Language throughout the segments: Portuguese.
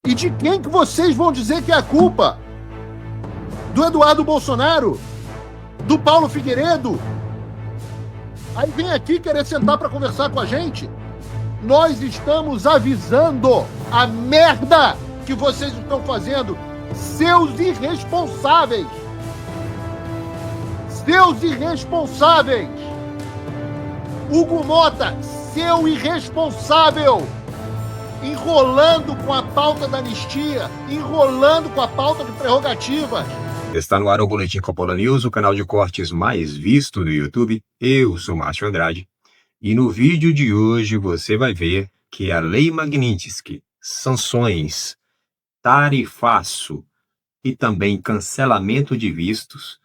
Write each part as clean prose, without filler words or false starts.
E de quem que vocês vão dizer que é a culpa? Do Eduardo Bolsonaro? Do Paulo Figueiredo? Aí vem aqui querer sentar para conversar com a gente. Nós estamos avisando a merda que vocês estão fazendo, seus irresponsáveis. Seus irresponsáveis. Hugo Mota, seu irresponsável. Enrolando com a pauta da anistia, enrolando com a pauta de prerrogativas. Está no ar o Boletim Coppola News, o canal de cortes mais visto do YouTube. Eu sou Márcio Andrade. E no vídeo de hoje você vai ver que a Lei Magnitsky, sanções, tarifaço e também cancelamento de vistos,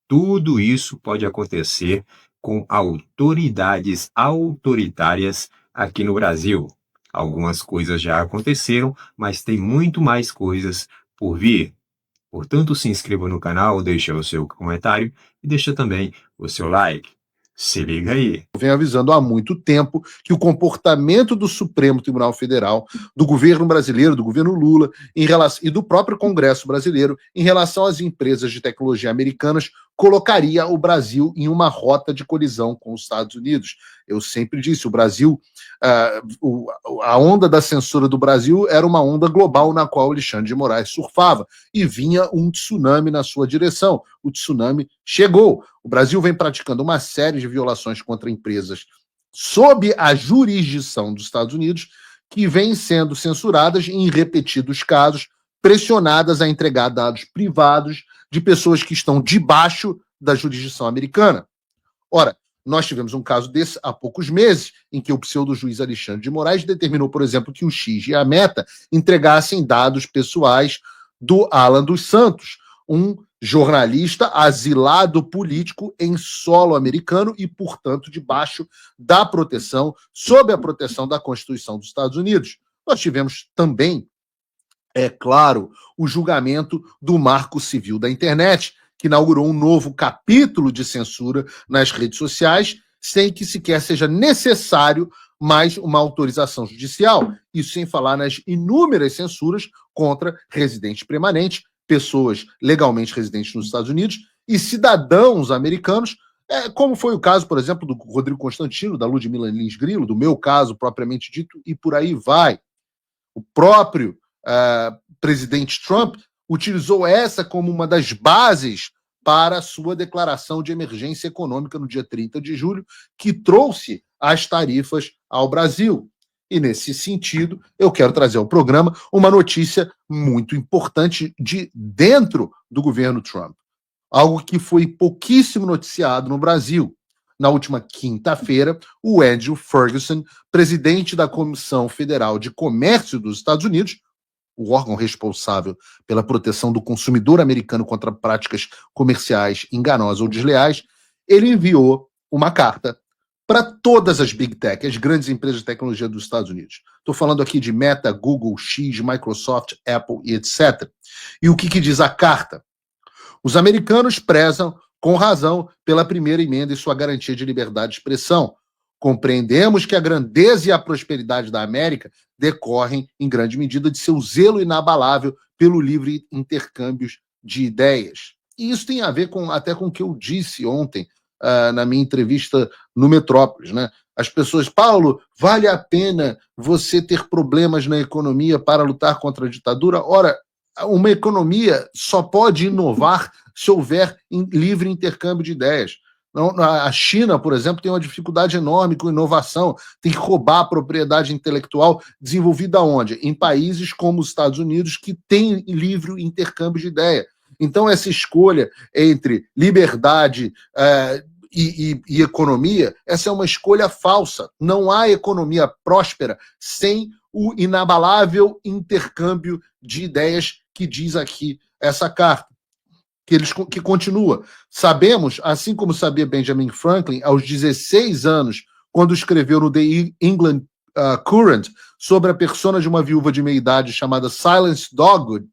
tudo isso pode acontecer com autoridades autoritárias aqui no Brasil. Algumas coisas já aconteceram, mas tem muito mais coisas por vir. Portanto, se inscreva no canal, deixa o seu comentário e deixa também o seu like. Se liga aí. Eu venho avisando há muito tempo que o comportamento do Supremo Tribunal Federal, do governo brasileiro, do governo Lula, e do próprio Congresso brasileiro, em relação às empresas de tecnologia americanas, colocaria o Brasil em uma rota de colisão com os Estados Unidos. Eu sempre disse, o Brasil, a onda da censura do Brasil era uma onda global na qual Alexandre de Moraes surfava, e vinha um tsunami na sua direção. O tsunami chegou. O Brasil vem praticando uma série de violações contra empresas sob a jurisdição dos Estados Unidos, que vêm sendo censuradas em repetidos casos, pressionadas a entregar dados privados de pessoas que estão debaixo da jurisdição americana. Ora, nós tivemos um caso desse há poucos meses, em que o pseudo-juiz Alexandre de Moraes determinou, por exemplo, que o X e a Meta entregassem dados pessoais do Alan dos Santos, um jornalista asilado político em solo americano e, portanto, debaixo da proteção, sob a proteção da Constituição dos Estados Unidos. Nós tivemos também, é claro, o julgamento do Marco Civil da Internet, que inaugurou um novo capítulo de censura nas redes sociais, sem que sequer seja necessário mais uma autorização judicial. Isso sem falar nas inúmeras censuras contra residentes permanentes, pessoas legalmente residentes nos Estados Unidos e cidadãos americanos, como foi o caso, por exemplo, do Rodrigo Constantino, da Ludmila Lins Grilo, do meu caso propriamente dito, e por aí vai. O próprio presidente Trump utilizou essa como uma das bases para a sua declaração de emergência econômica no dia 30 de julho, que trouxe as tarifas ao Brasil. E, nesse sentido, eu quero trazer ao programa uma notícia muito importante de dentro do governo Trump. Algo que foi pouquíssimo noticiado no Brasil. Na última quinta-feira, o Andrew Ferguson, presidente da Comissão Federal de Comércio dos Estados Unidos, o órgão responsável pela proteção do consumidor americano contra práticas comerciais enganosas ou desleais, ele enviou uma carta para todas as Big Tech, as grandes empresas de tecnologia dos Estados Unidos. Estou falando aqui de Meta, Google, X, Microsoft, Apple e etc. E o que diz a carta? Os americanos prezam, com razão, pela primeira emenda e sua garantia de liberdade de expressão. Compreendemos que a grandeza e a prosperidade da América decorrem, em grande medida, de seu zelo inabalável pelo livre intercâmbio de ideias. E isso tem a ver até com o que eu disse ontem, na minha entrevista no Metrópolis, né? As pessoas, Paulo, vale a pena você ter problemas na economia para lutar contra a ditadura? Ora, uma economia só pode inovar se houver livre intercâmbio de ideias. A China, por exemplo, tem uma dificuldade enorme com inovação, tem que roubar a propriedade intelectual desenvolvida onde? Em países como os Estados Unidos, que têm livre intercâmbio de ideia. Então, essa escolha entre liberdade e economia, essa é uma escolha falsa. Não há economia próspera sem o inabalável intercâmbio de ideias que diz aqui essa carta. Que continua. Sabemos, assim como sabia Benjamin Franklin, aos 16 anos, quando escreveu no The England Courant sobre a persona de uma viúva de meia-idade chamada Silence Dogwood,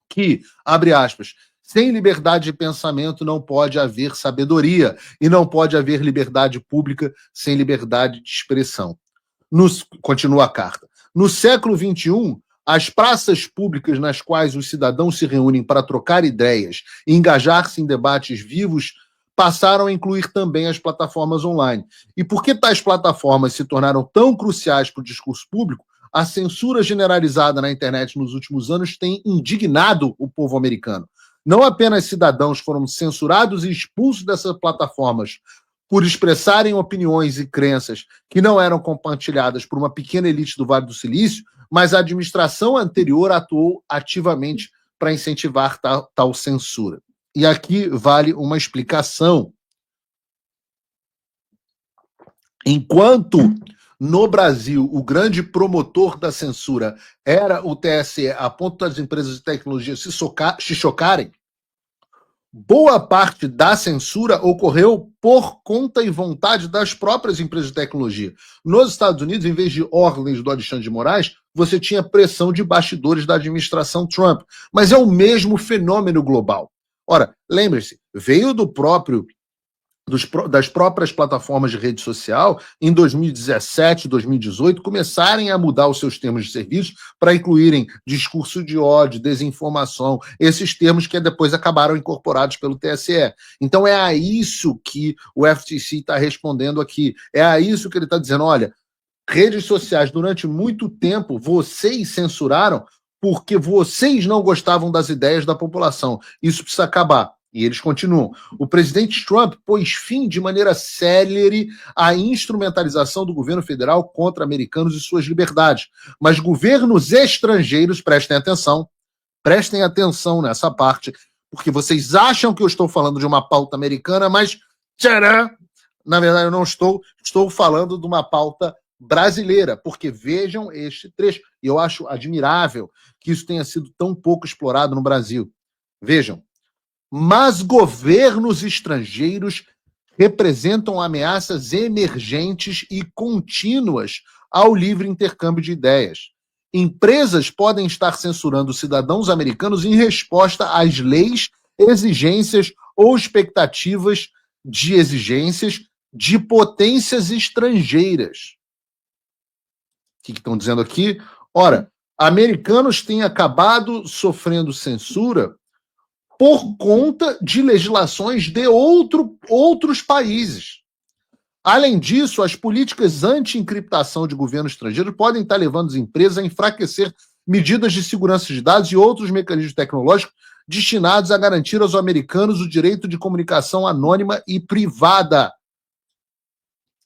que, abre aspas, sem liberdade de pensamento não pode haver sabedoria e não pode haver liberdade pública sem liberdade de expressão. Continua a carta. No século XXI, As praças públicas nas quais os cidadãos se reúnem para trocar ideias e engajar-se em debates vivos passaram a incluir também as plataformas online. E por que tais plataformas se tornaram tão cruciais para o discurso público? A censura generalizada na internet nos últimos anos tem indignado o povo americano. Não apenas cidadãos foram censurados e expulsos dessas plataformas por expressarem opiniões e crenças que não eram compartilhadas por uma pequena elite do Vale do Silício, mas a administração anterior atuou ativamente para incentivar tal censura. E aqui vale uma explicação. Enquanto no Brasil o grande promotor da censura era o TSE, a ponto das empresas de tecnologia se chocarem, boa parte da censura ocorreu por conta e vontade das próprias empresas de tecnologia. Nos Estados Unidos, em vez de ordens do Alexandre de Moraes, você tinha pressão de bastidores da administração Trump. Mas é o mesmo fenômeno global. Ora, lembre-se, veio das próprias plataformas de rede social, em 2017, 2018, começarem a mudar os seus termos de serviço para incluírem discurso de ódio, desinformação, esses termos que depois acabaram incorporados pelo TSE. Então é a isso que o FTC está respondendo aqui. É a isso que ele está dizendo, olha, redes sociais, durante muito tempo, vocês censuraram porque vocês não gostavam das ideias da população. Isso precisa acabar. E eles continuam. O presidente Trump pôs fim de maneira célere à instrumentalização do governo federal contra americanos e suas liberdades. Mas governos estrangeiros, prestem atenção nessa parte, porque vocês acham que eu estou falando de uma pauta americana, mas tcharam, na verdade eu não estou falando de uma pauta brasileira, porque vejam este trecho. E eu acho admirável que isso tenha sido tão pouco explorado no Brasil. Vejam. Mas governos estrangeiros representam ameaças emergentes e contínuas ao livre intercâmbio de ideias. Empresas podem estar censurando cidadãos americanos em resposta às leis, exigências ou expectativas de exigências de potências estrangeiras. O que estão dizendo aqui? Ora, americanos têm acabado sofrendo censura por conta de legislações de outros países. Além disso, as políticas anti-encriptação de governo estrangeiro podem estar levando as empresas a enfraquecer medidas de segurança de dados e outros mecanismos tecnológicos destinados a garantir aos americanos o direito de comunicação anônima e privada.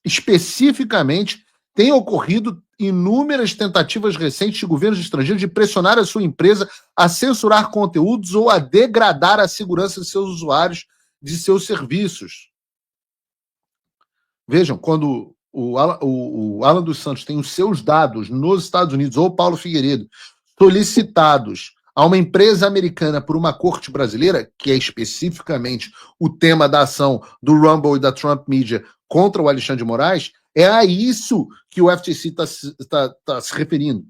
Especificamente, tem ocorrido inúmeras tentativas recentes de governos estrangeiros de pressionar a sua empresa a censurar conteúdos ou a degradar a segurança de seus usuários de seus serviços. Vejam, quando o Alan dos Santos tem os seus dados nos Estados Unidos, ou Paulo Figueiredo, solicitados a uma empresa americana por uma corte brasileira, que é especificamente o tema da ação do Rumble e da Trump Media contra o Alexandre de Moraes, é a isso que o FTC está se referindo.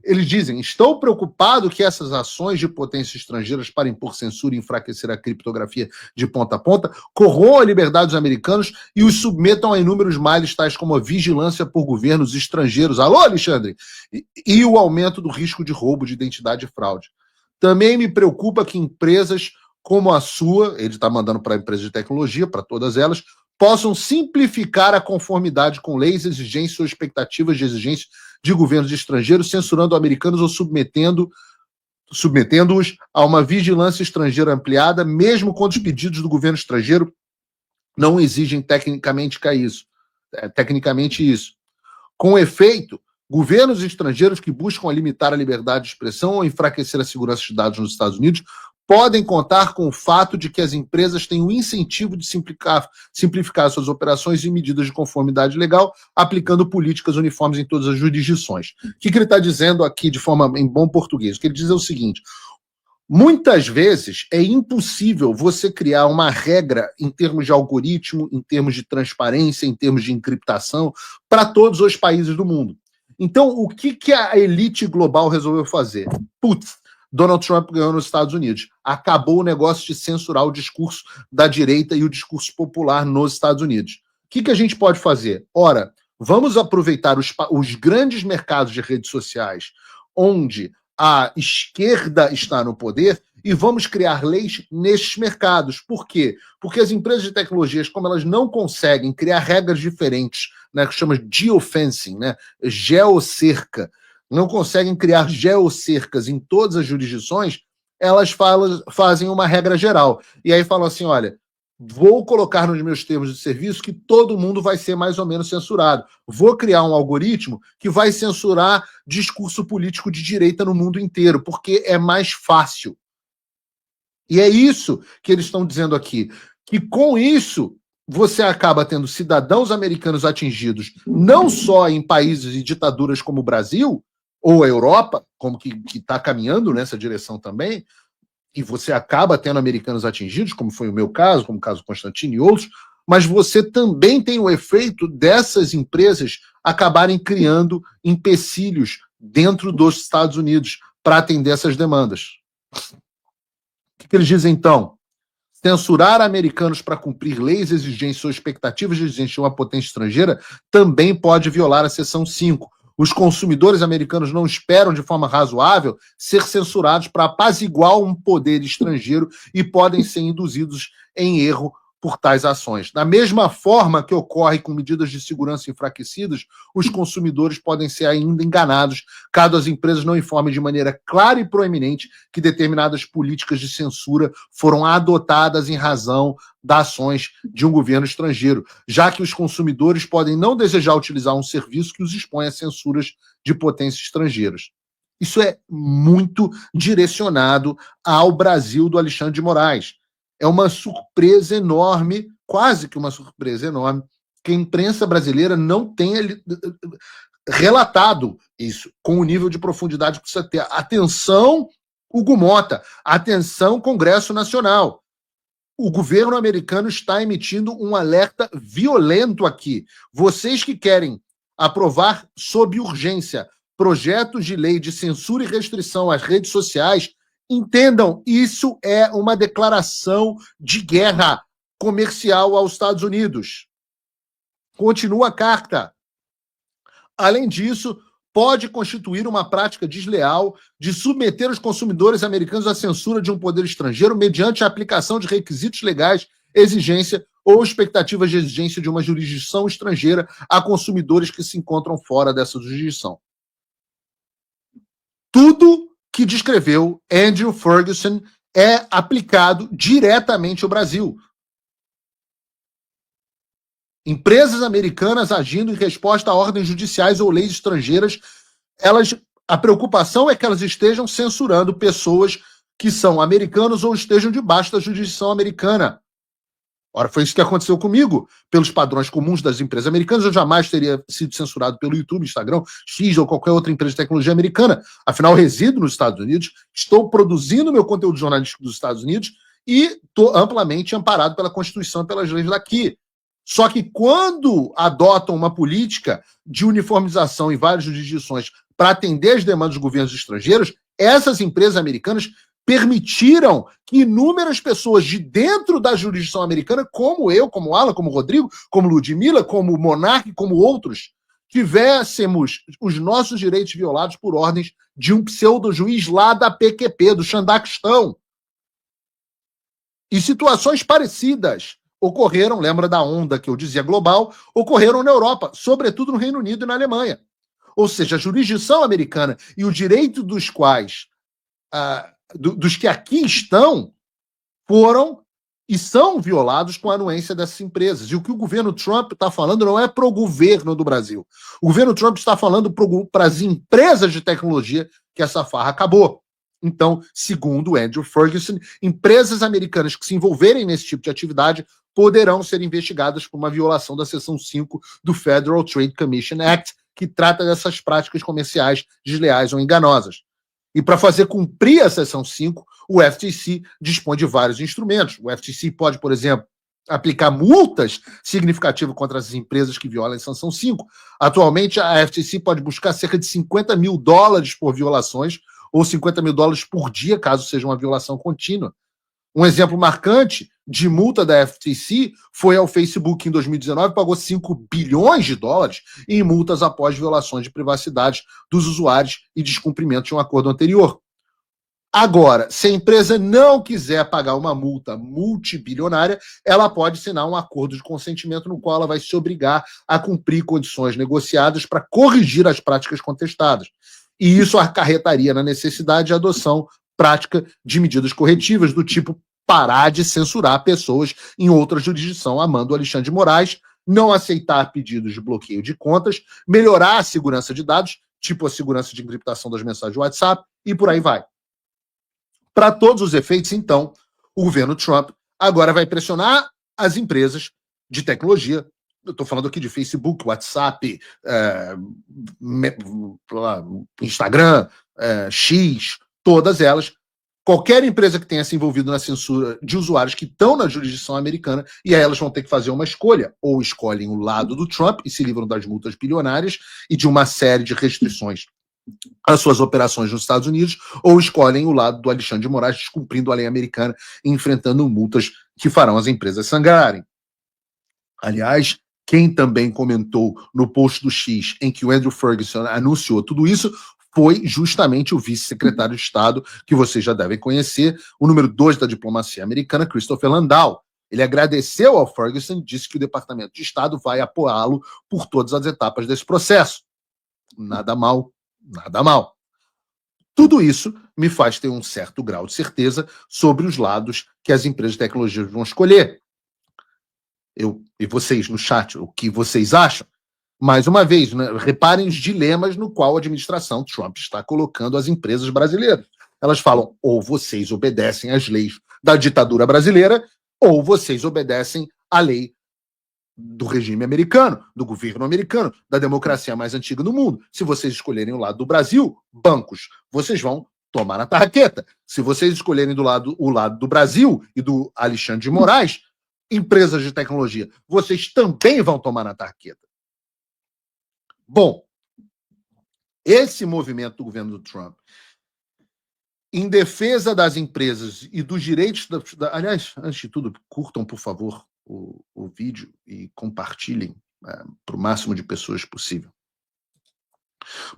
Eles dizem, estou preocupado que essas ações de potências estrangeiras para impor censura e enfraquecer a criptografia de ponta a ponta corroam a liberdade dos americanos e os submetam a inúmeros males, tais como a vigilância por governos estrangeiros. Alô, Alexandre? E o aumento do risco de roubo de identidade e fraude. Também me preocupa que empresas como a sua, ele está mandando para empresas de tecnologia, para todas elas, possam simplificar a conformidade com leis, exigências ou expectativas de exigência de governos estrangeiros, censurando americanos ou submetendo-os a uma vigilância estrangeira ampliada, mesmo quando os pedidos do governo estrangeiro não exigem tecnicamente isso. Com efeito, governos estrangeiros que buscam limitar a liberdade de expressão ou enfraquecer a segurança de dados nos Estados Unidos podem contar com o fato de que as empresas têm o incentivo de simplificar suas operações e medidas de conformidade legal, aplicando políticas uniformes em todas as jurisdições. O que ele está dizendo aqui de forma em bom português? O que ele diz é o seguinte: muitas vezes é impossível você criar uma regra em termos de algoritmo, em termos de transparência, em termos de encriptação, para todos os países do mundo. Então, o que a elite global resolveu fazer? Donald Trump ganhou nos Estados Unidos. Acabou o negócio de censurar o discurso da direita e o discurso popular nos Estados Unidos. O que a gente pode fazer? Ora, vamos aproveitar os grandes mercados de redes sociais, onde a esquerda está no poder e vamos criar leis nesses mercados. Por quê? Porque as empresas de tecnologias, como elas não conseguem criar regras diferentes, né, que chama geofencing, né, geocerca, não conseguem criar geocercas em todas as jurisdições, elas fazem uma regra geral. E aí falam assim, olha, vou colocar nos meus termos de serviço que todo mundo vai ser mais ou menos censurado. Vou criar um algoritmo que vai censurar discurso político de direita no mundo inteiro, porque é mais fácil. E é isso que eles estão dizendo aqui, que com isso você acaba tendo cidadãos americanos atingidos não só em países e ditaduras como o Brasil, ou a Europa, como que está caminhando nessa direção também, e você acaba tendo americanos atingidos, como foi o meu caso, como o caso Constantino e outros, mas você também tem o efeito dessas empresas acabarem criando empecilhos dentro dos Estados Unidos para atender essas demandas. O que eles dizem, então? Censurar americanos para cumprir leis, exigências ou expectativas de exigência de uma potência estrangeira também pode violar a seção 5. Os consumidores americanos não esperam, de forma razoável, ser censurados para apaziguar um poder estrangeiro e podem ser induzidos em erro por tais ações. Da mesma forma que ocorre com medidas de segurança enfraquecidas, os consumidores podem ser ainda enganados caso as empresas não informem de maneira clara e proeminente que determinadas políticas de censura foram adotadas em razão das ações de um governo estrangeiro, já que os consumidores podem não desejar utilizar um serviço que os expõe a censuras de potências estrangeiras. Isso é muito direcionado ao Brasil do Alexandre de Moraes. É uma surpresa enorme, quase que uma surpresa enorme, que a imprensa brasileira não tenha relatado isso com o nível de profundidade que precisa ter. Atenção, Hugo Mota, atenção, Congresso Nacional. O governo americano está emitindo um alerta violento aqui. Vocês que querem aprovar sob urgência projetos de lei de censura e restrição às redes sociais, entendam, isso é uma declaração de guerra comercial aos Estados Unidos. Continua a carta. Além disso, pode constituir uma prática desleal de submeter os consumidores americanos à censura de um poder estrangeiro mediante a aplicação de requisitos legais, exigência ou expectativas de exigência de uma jurisdição estrangeira a consumidores que se encontram fora dessa jurisdição. Tudo que descreveu Andrew Ferguson é aplicado diretamente ao Brasil. Empresas americanas agindo em resposta a ordens judiciais ou leis estrangeiras, a preocupação é que elas estejam censurando pessoas que são americanos ou estejam debaixo da jurisdição americana. Ora, foi isso que aconteceu comigo. Pelos padrões comuns das empresas americanas, eu jamais teria sido censurado pelo YouTube, Instagram, X ou qualquer outra empresa de tecnologia americana. Afinal, eu resido nos Estados Unidos, estou produzindo meu conteúdo jornalístico dos Estados Unidos e estou amplamente amparado pela Constituição e pelas leis daqui. Só que quando adotam uma política de uniformização em várias jurisdições para atender as demandas dos governos estrangeiros, essas empresas americanas permitiram que inúmeras pessoas de dentro da jurisdição americana, como eu, como Alan, como Rodrigo, como Ludmila, como Monark, como outros, tivéssemos os nossos direitos violados por ordens de um pseudo-juiz lá da PQP, do Xandaquistão. E situações parecidas ocorreram, lembra da onda que eu dizia global, ocorreram na Europa, sobretudo no Reino Unido e na Alemanha. Ou seja, a jurisdição americana e o direito dos quais... dos que aqui estão, foram e são violados com a anuência dessas empresas. E o que o governo Trump está falando não é para o governo do Brasil. O governo Trump está falando para as empresas de tecnologia que essa farra acabou. Então, segundo Andrew Ferguson, empresas americanas que se envolverem nesse tipo de atividade poderão ser investigadas por uma violação da seção 5 do Federal Trade Commission Act, que trata dessas práticas comerciais desleais ou enganosas. E para fazer cumprir a seção 5, o FTC dispõe de vários instrumentos. O FTC pode, por exemplo, aplicar multas significativas contra as empresas que violam a sanção 5. Atualmente, a FTC pode buscar cerca de $50 mil por violações ou $50 mil por dia, caso seja uma violação contínua. Um exemplo marcante de multa da FTC foi ao Facebook em 2019, pagou 5 bilhões de dólares em multas após violações de privacidade dos usuários e descumprimento de um acordo anterior. Agora, se a empresa não quiser pagar uma multa multibilionária, ela pode assinar um acordo de consentimento no qual ela vai se obrigar a cumprir condições negociadas para corrigir as práticas contestadas. E isso acarretaria na necessidade de adoção prática de medidas corretivas do tipo parar de censurar pessoas em outra jurisdição, amando Alexandre de Moraes, não aceitar pedidos de bloqueio de contas, melhorar a segurança de dados, tipo a segurança de encriptação das mensagens do WhatsApp, e por aí vai. Para todos os efeitos, então, o governo Trump agora vai pressionar as empresas de tecnologia. Eu estou falando aqui de Facebook, WhatsApp, Instagram, X, todas elas. Qualquer empresa que tenha se envolvido na censura de usuários que estão na jurisdição americana, e aí elas vão ter que fazer uma escolha. Ou escolhem o lado do Trump e se livram das multas bilionárias e de uma série de restrições às suas operações nos Estados Unidos, ou escolhem o lado do Alexandre de Moraes, descumprindo a lei americana e enfrentando multas que farão as empresas sangrarem. Aliás, quem também comentou no post do X em que o Andrew Ferguson anunciou tudo isso foi justamente o vice-secretário de Estado, que vocês já devem conhecer, o número 2 da diplomacia americana, Christopher Landau. Ele agradeceu ao Ferguson e disse que o Departamento de Estado vai apoiá-lo por todas as etapas desse processo. Nada mal. Nada mal. Tudo isso me faz ter um certo grau de certeza sobre os lados que as empresas de tecnologia vão escolher. Eu e vocês no chat, o que vocês acham? Mais uma vez, né, reparem os dilemas no qual a administração Trump está colocando as empresas brasileiras. Elas falam, ou vocês obedecem às leis da ditadura brasileira, ou vocês obedecem à lei do regime americano, do governo americano, da democracia mais antiga do mundo. Se vocês escolherem o lado do Brasil, bancos, vocês vão tomar na tarraqueta. Se vocês escolherem o lado do Brasil e do Alexandre de Moraes, empresas de tecnologia, vocês também vão tomar na tarraqueta. Bom, esse movimento do governo do Trump em defesa das empresas e dos direitos aliás, antes de tudo, curtam, por favor, o vídeo e compartilhem para o máximo de pessoas possível.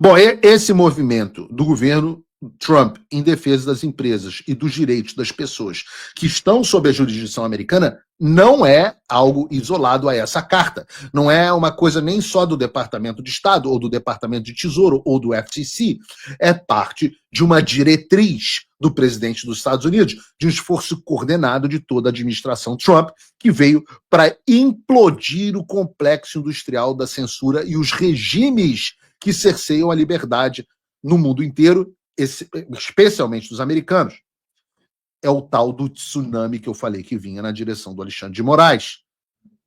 Bom, esse movimento do governo Trump em defesa das empresas e dos direitos das pessoas que estão sob a jurisdição americana não é algo isolado a essa carta. Não é uma coisa nem só do Departamento de Estado ou do Departamento de Tesouro ou do FTC. É parte de uma diretriz do presidente dos Estados Unidos, de um esforço coordenado de toda a administração Trump, que veio para implodir o complexo industrial da censura e os regimes que cerceiam a liberdade no mundo inteiro, especialmente dos americanos. É o tal do tsunami que eu falei que vinha na direção do Alexandre de Moraes.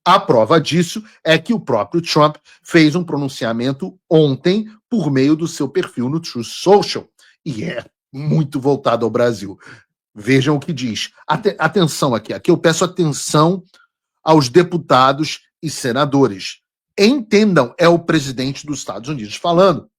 A prova disso é que o próprio Trump fez um pronunciamento ontem por meio do seu perfil no Truth Social, e é muito voltado ao Brasil. Vejam o que diz. Atenção aqui eu peço atenção aos deputados e senadores. Entendam, é o presidente dos Estados Unidos falando.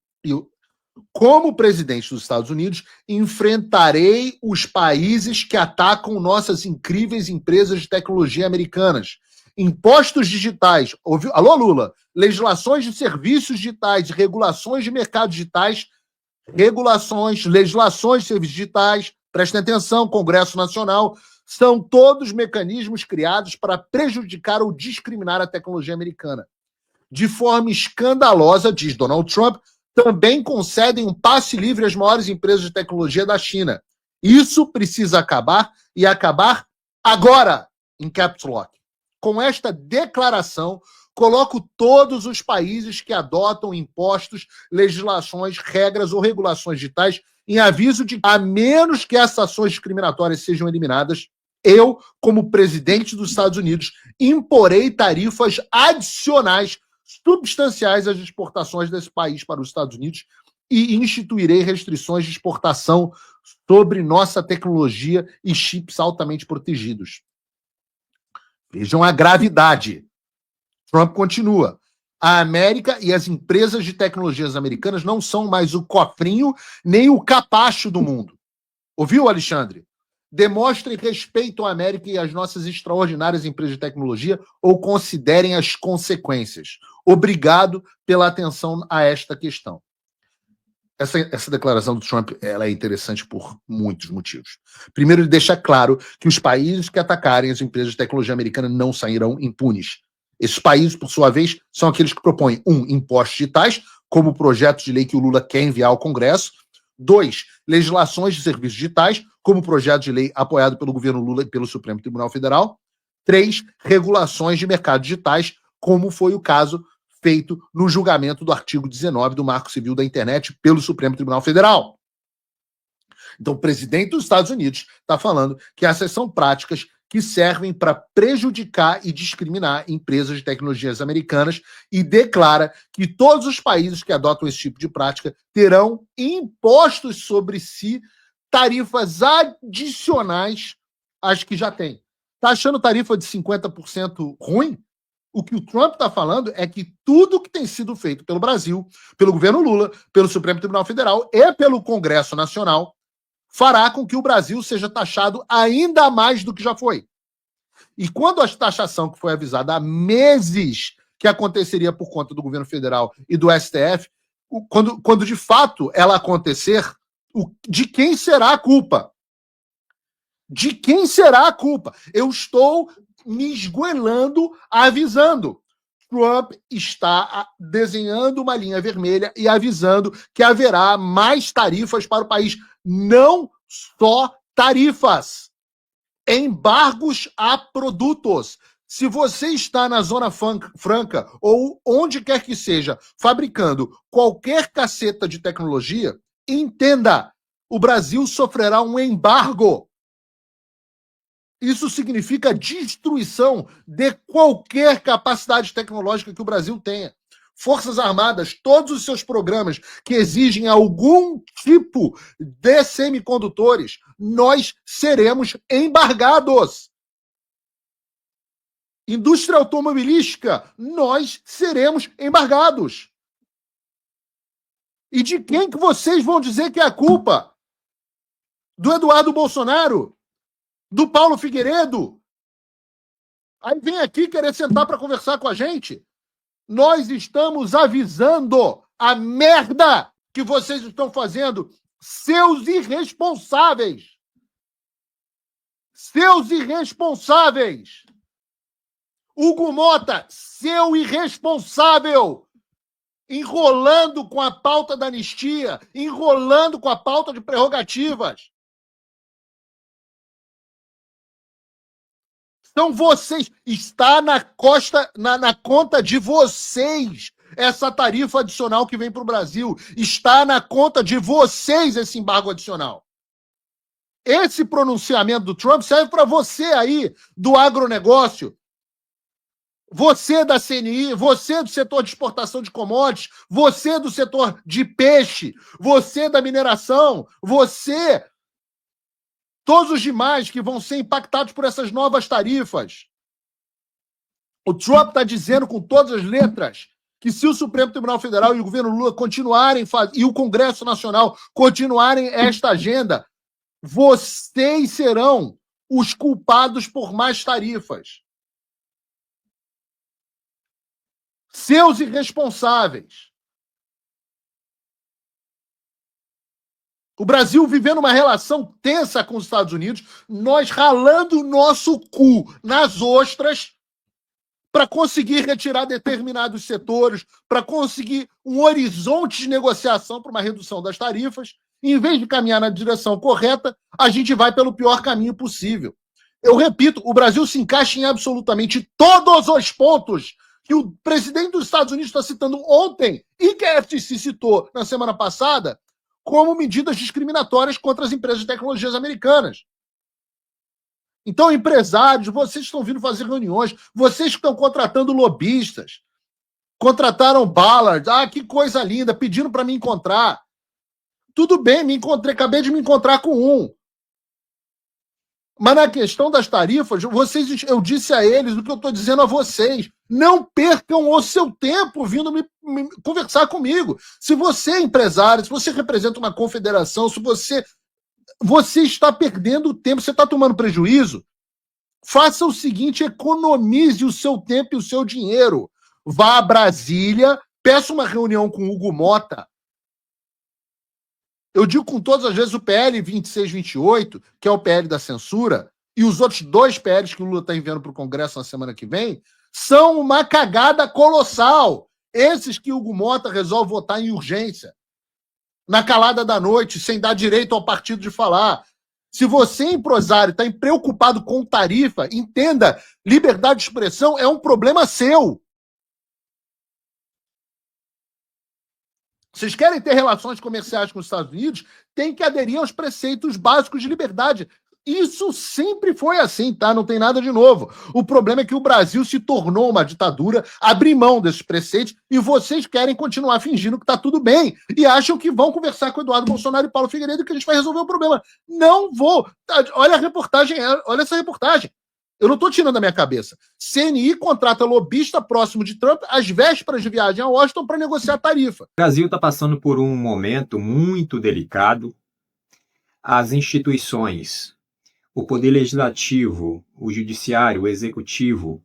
Como presidente dos Estados Unidos, enfrentarei os países que atacam nossas incríveis empresas de tecnologia americanas. Impostos digitais, ouviu? Alô, Lula? Legislações de serviços digitais, regulações de mercados digitais, legislações de serviços digitais, prestem atenção, Congresso Nacional, são todos mecanismos criados para prejudicar ou discriminar a tecnologia americana. De forma escandalosa, diz Donald Trump, também concedem um passe livre às maiores empresas de tecnologia da China. Isso precisa acabar, e acabar agora, em caps lock. Com esta declaração, coloco todos os países que adotam impostos, legislações, regras ou regulações digitais em aviso de que, a menos que essas ações discriminatórias sejam eliminadas, eu, como presidente dos Estados Unidos, imporei tarifas adicionais substanciais às exportações desse país para os Estados Unidos e instituirei restrições de exportação sobre nossa tecnologia e chips altamente protegidos. Vejam a gravidade. Trump continua. A América e as empresas de tecnologias americanas não são mais o cofrinho nem o capacho do mundo. Ouviu, Alexandre? demonstrem respeito à América e às nossas extraordinárias empresas de tecnologia ou considerem as consequências. Obrigado pela atenção a esta questão. Essa declaração do Trump ela é interessante por muitos motivos. Primeiro, ele deixa claro que os países que atacarem as empresas de tecnologia americana não sairão impunes. Esses países, por sua vez, são aqueles que propõem, 1, impostos digitais, como o projeto de lei que o Lula quer enviar ao Congresso. 2, legislações de serviços digitais, como o projeto de lei apoiado pelo governo Lula e pelo Supremo Tribunal Federal. 3, regulações de mercados digitais, como foi o caso feito no julgamento do artigo 19 do Marco Civil da Internet pelo Supremo Tribunal Federal. Então, o presidente dos Estados Unidos está falando que essas são práticas que servem para prejudicar e discriminar empresas de tecnologias americanas e declara que todos os países que adotam esse tipo de prática terão impostos sobre si tarifas adicionais às que já têm. Está achando tarifa de 50% ruim? O que o Trump está falando é que tudo que tem sido feito pelo Brasil, pelo governo Lula, pelo Supremo Tribunal Federal e pelo Congresso Nacional fará com que o Brasil seja taxado ainda mais do que já foi. E quando a taxação que foi avisada há meses que aconteceria por conta do governo federal e do STF, quando de fato ela acontecer, de quem será a culpa? De quem será a culpa? Eu estou me esgoelando, avisando. Trump está desenhando uma linha vermelha e avisando que haverá mais tarifas para o país. Não só tarifas. Embargos a produtos. Se você está na Zona Franca ou onde quer que seja, fabricando qualquer caceta de tecnologia, entenda, o Brasil sofrerá um embargo. Isso significa destruição de qualquer capacidade tecnológica que o Brasil tenha. Forças Armadas, todos os seus programas que exigem algum tipo de semicondutores, nós seremos embargados. Indústria automobilística, nós seremos embargados. E de quem que vocês vão dizer que é a culpa? Do Eduardo Bolsonaro? Do Paulo Figueiredo? Aí vem aqui querer sentar para conversar com a gente. Nós estamos avisando a merda que vocês estão fazendo, seus irresponsáveis. Seus irresponsáveis. Hugo Mota, seu irresponsável. Enrolando com a pauta da anistia, enrolando com a pauta de prerrogativas. Então vocês, está na conta de vocês essa tarifa adicional que vem para o Brasil. Está na conta de vocês esse embargo adicional. Esse pronunciamento do Trump serve para você aí do agronegócio, você da CNI, você do setor de exportação de commodities, você do setor de peixe, você da mineração, você... Todos os demais que vão ser impactados por essas novas tarifas. O Trump está dizendo com todas as letras que se o Supremo Tribunal Federal e o governo Lula continuarem, e o Congresso Nacional continuarem esta agenda, vocês serão os culpados por mais tarifas. Seus irresponsáveis. O Brasil vivendo uma relação tensa com os Estados Unidos, nós ralando o nosso cu nas ostras para conseguir retirar determinados setores, para conseguir um horizonte de negociação para uma redução das tarifas. Em vez de caminhar na direção correta, a gente vai pelo pior caminho possível. Eu repito, o Brasil se encaixa em absolutamente todos os pontos que o presidente dos Estados Unidos está citando ontem e que a FTC citou na semana passada, como medidas discriminatórias contra as empresas de tecnologias americanas. Então, empresários, vocês estão vindo fazer reuniões, vocês que estão contratando lobistas, contrataram Ballard, que coisa linda, pedindo para me encontrar. Tudo bem, me encontrei, acabei de me encontrar com um. Mas na questão das tarifas, eu disse a eles o que eu estou dizendo a vocês. Não percam o seu tempo vindo me conversar comigo. Se você é empresário, se você representa uma confederação, se você Você está perdendo tempo, você está tomando prejuízo. Faça o seguinte, economize o seu tempo e o seu dinheiro. Vá a Brasília, peça uma reunião com o Hugo Mota. Eu digo com todas as vezes o PL 2628, que é o PL da censura, e os outros 2 PLs que o Lula está enviando para o Congresso na semana que vem, são uma cagada colossal. Esses que o Hugo Mota resolve votar em urgência, na calada da noite, sem dar direito ao partido de falar. Se você, empresário, está preocupado com tarifa, entenda, liberdade de expressão é um problema seu. Vocês querem ter relações comerciais com os Estados Unidos, tem que aderir aos preceitos básicos de liberdade. Isso sempre foi assim, tá? Não tem nada de novo. O problema é que o Brasil se tornou uma ditadura, abriu mão desses preceitos e vocês querem continuar fingindo que tá tudo bem e acham que vão conversar com o Eduardo Bolsonaro e Paulo Figueiredo que a gente vai resolver o problema. Não vou. Olha a reportagem, olha essa reportagem. Eu não estou tirando da minha cabeça. CNI contrata lobista próximo de Trump às vésperas de viagem a Washington para negociar a tarifa. O Brasil está passando por um momento muito delicado. As instituições, o poder legislativo, o judiciário, o executivo,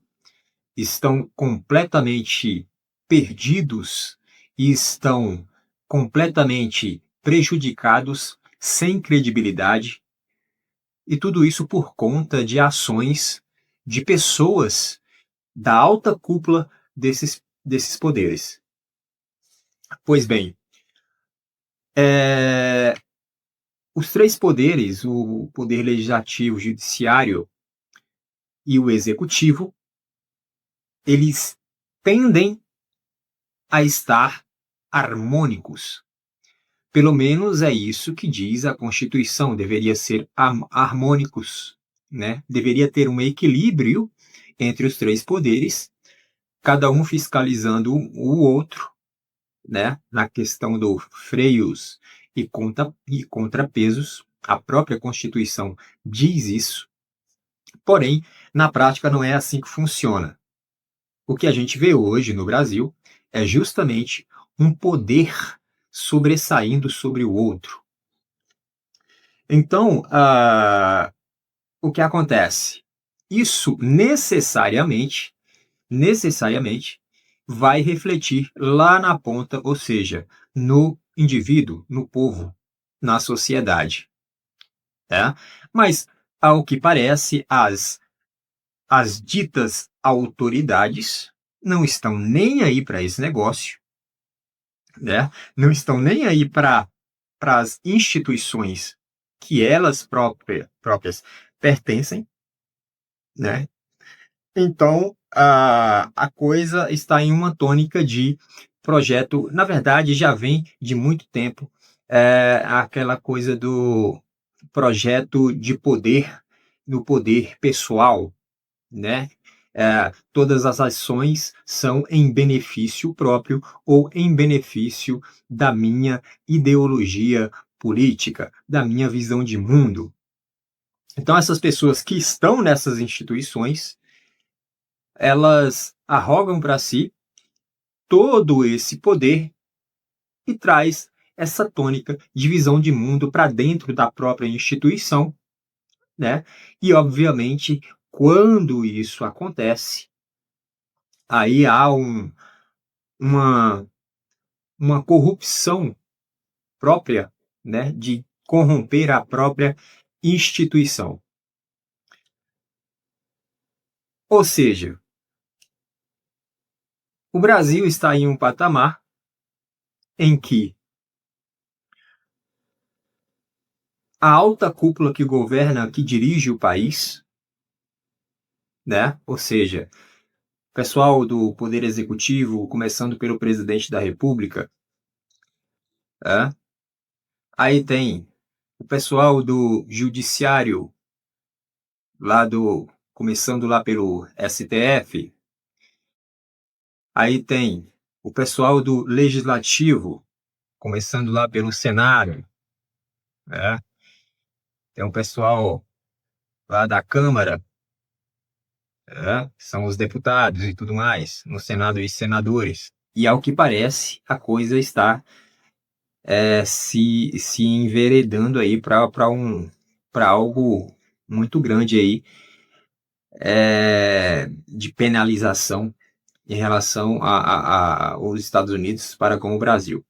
estão completamente perdidos e estão completamente prejudicados, sem credibilidade. E tudo isso por conta de ações de pessoas da alta cúpula desses poderes. Pois bem, os 3 poderes, o poder legislativo, o judiciário e o executivo, eles tendem a estar harmônicos. Pelo menos é isso que diz a Constituição, deveria ser harmônicos, né? Deveria ter um equilíbrio entre os 3 poderes, cada um fiscalizando o outro, né? Na questão dos freios e contrapesos. A própria Constituição diz isso. Porém, na prática não é assim que funciona. O que a gente vê hoje no Brasil é justamente um poder sobressaindo sobre o outro. Então, o que acontece? Isso necessariamente vai refletir lá na ponta, ou seja, no indivíduo, no povo, na sociedade. Tá? Mas, ao que parece, as ditas autoridades não estão nem aí para esse negócio, né? Não estão nem aí para as instituições que elas próprias pertencem, né? Então, a coisa está em uma tônica de projeto, na verdade, já vem de muito tempo, aquela coisa do projeto de poder, do poder pessoal, né? Todas as ações são em benefício próprio ou em benefício da minha ideologia política, da minha visão de mundo. Então, essas pessoas que estão nessas instituições, elas arrogam para si todo esse poder e traz essa tônica de visão de mundo para dentro da própria instituição, né? E, obviamente, quando isso acontece, aí há uma corrupção própria, né? De corromper a própria instituição. Ou seja, o Brasil está em um patamar em que a alta cúpula que governa, que dirige o país, né? Ou seja, o pessoal do Poder Executivo, começando pelo Presidente da República, né? Aí tem o pessoal do Judiciário, começando lá pelo STF. Aí tem o pessoal do Legislativo, começando lá pelo Senado, né? Tem o pessoal lá da Câmara, são os deputados e tudo mais, no Senado e senadores. E ao que parece, a coisa está se enveredando aí para algo muito grande aí, de penalização em relação aos Estados Unidos para com o Brasil.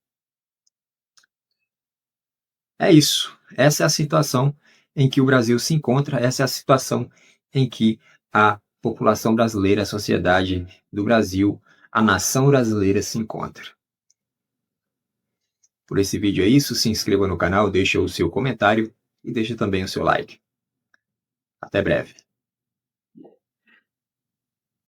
É isso. Essa é a situação em que o Brasil se encontra, essa é a situação em que a população brasileira, a sociedade do Brasil, a nação brasileira se encontra. Por esse vídeo é isso, se inscreva no canal, deixe o seu comentário e deixe também o seu like. Até breve.